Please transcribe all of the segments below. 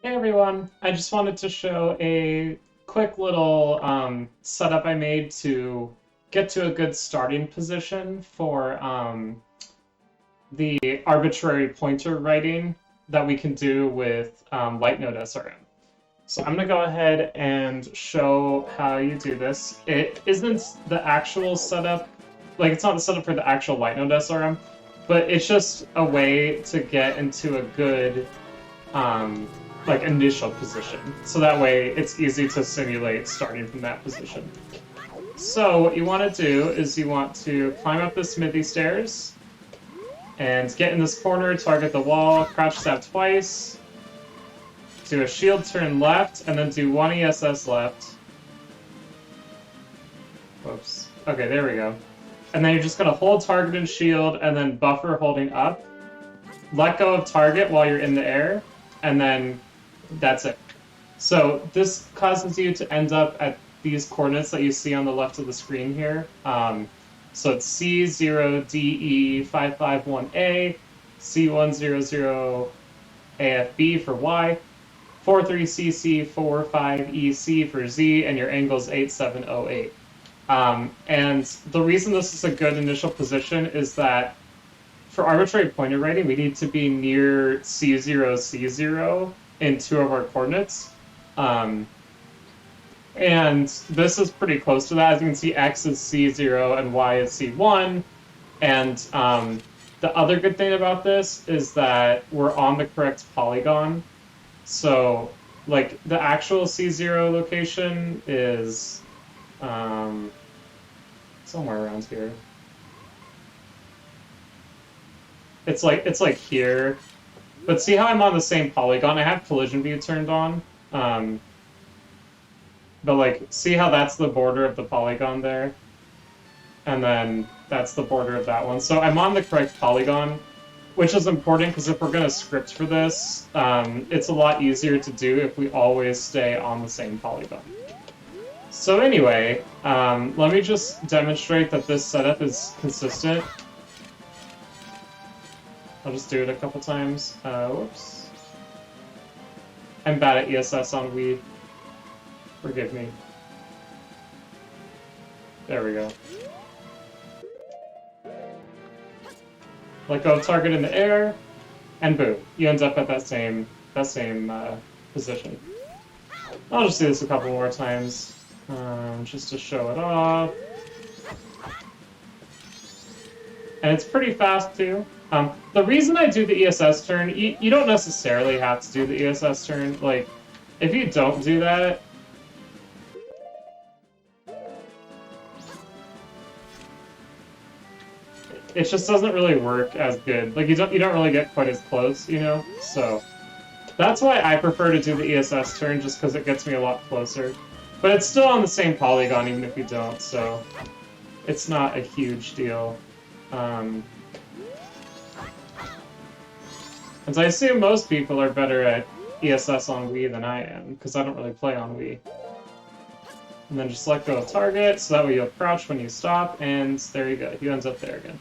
Hey everyone, I just wanted to show a quick little setup I made to get to a good starting position for the arbitrary pointer writing that we can do with Light Node SRM. So I'm going to go ahead and show how you do this. It isn't the actual setup, like it's not the setup for the actual Light Node SRM, but it's just a way to get into a good um, like initial position. So that way it's easy to simulate starting from that position. So what you want to do is you want to climb up the smithy stairs and get in this corner, target the wall, crouch stab twice, do a shield turn left, and then do one ESS left. Whoops. Okay, there we go. And then you're just going to hold target and shield, and then buffer holding up. Let go of target while you're in the air, and then that's it. So this causes you to end up at these coordinates that you see on the left of the screen here. So it's C0DE551A, C100AFB for Y, 43CC45EC for Z, and your angle is 8708. And the reason this is a good initial position is that for arbitrary pointer writing, we need to be near C0, C0 in two of our coordinates. And this is pretty close to that. As you can see, X is C0 and Y is C1. And the other good thing about this is that we're on the correct polygon. So, like, the actual C0 location is somewhere around here. It's like here. But see how I'm on the same polygon? I have collision view turned on. But like, see how that's the border of the polygon there? And then that's the border of that one. So I'm on the correct polygon, which is important because if we're going to script for this, it's a lot easier to do if we always stay on the same polygon. So anyway, let me just demonstrate that this setup is consistent. I'll just do it a couple times. Whoops. I'm bad at ESS on Wii. Forgive me. There we go. Let go of target in the air, and boom. You end up at that same position. I'll just do this a couple more times, just to show it off. And it's pretty fast too. The reason I do the ESS turn, you don't necessarily have to do the ESS turn. Like, if you don't do that, it just doesn't really work as good. Like, you don't really get quite as close, you know? So that's why I prefer to do the ESS turn, just because it gets me a lot closer. But it's still on the same polygon, even if you don't, so it's not a huge deal. And so I assume most people are better at ESS on Wii than I am, because I don't really play on Wii. And then just let go of target, so that way you'll crouch when you stop, and there you go. You end up there again.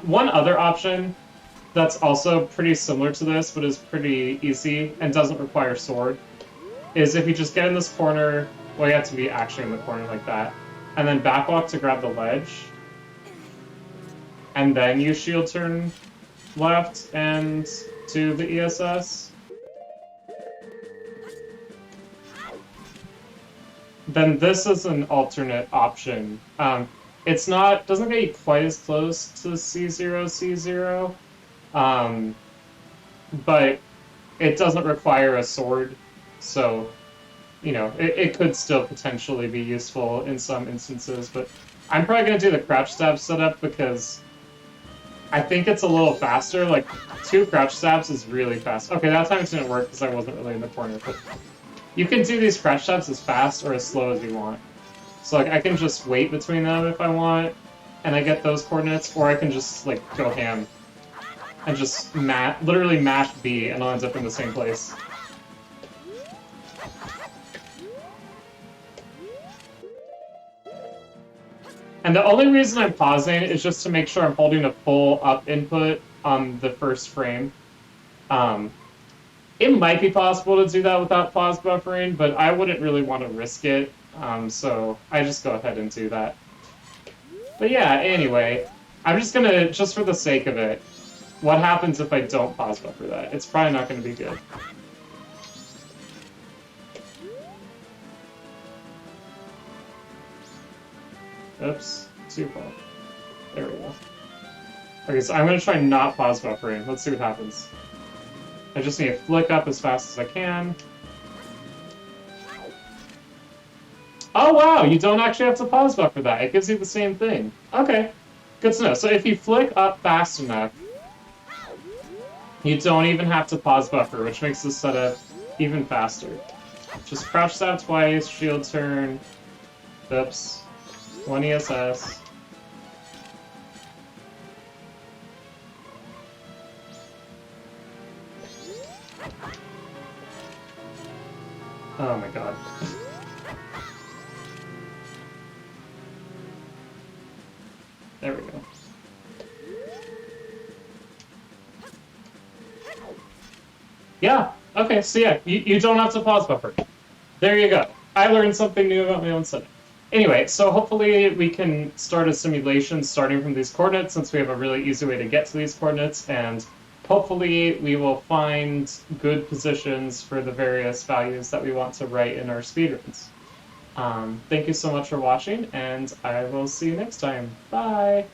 One other option that's also pretty similar to this, but is pretty easy and doesn't require sword, is if you just get in this corner, well, you have to be actually in the corner like that, and then backwalk to grab the ledge, and then you shield turn left and to the ESS. Then this is an alternate option. It's not, doesn't get you quite as close to C0, C0, but it doesn't require a sword, so, you know, it could still potentially be useful in some instances, but I'm probably going to do the crouch stab setup because I think it's a little faster. Like, 2 crouch stabs is really fast. Okay, that time it didn't work because I wasn't really in the corner, but you can do these crouch stabs as fast or as slow as you want. So like I can just wait between them if I want, and I get those coordinates, or I can just like go ham and just literally mash B, and I'll end up in the same place. And the only reason I'm pausing is just to make sure I'm holding a full up input on the first frame. It might be possible to do that without pause buffering, but I wouldn't really want to risk it, so I just go ahead and do that. But yeah, anyway, I'm just gonna, just for the sake of it, what happens if I don't pause buffer that? It's probably not going to be good. Oops, too far. There we go. Okay, so I'm going to try not pause buffering. Let's see what happens. I just need to flick up as fast as I can. Oh wow, you don't actually have to pause buffer that. It gives you the same thing. Okay, good to know. So if you flick up fast enough, you don't even have to pause buffer, which makes this setup even faster. Just crouch that twice, shield turn. Oops. 1 ESS. Oh my god. There we go. Yeah, okay, so yeah, you don't have to pause buffer. There you go. I learned something new about my own setting. Anyway, so hopefully we can start a simulation starting from these coordinates, since we have a really easy way to get to these coordinates, and hopefully we will find good positions for the various values that we want to write in our speedruns. Thank you so much for watching, and I will see you next time. Bye!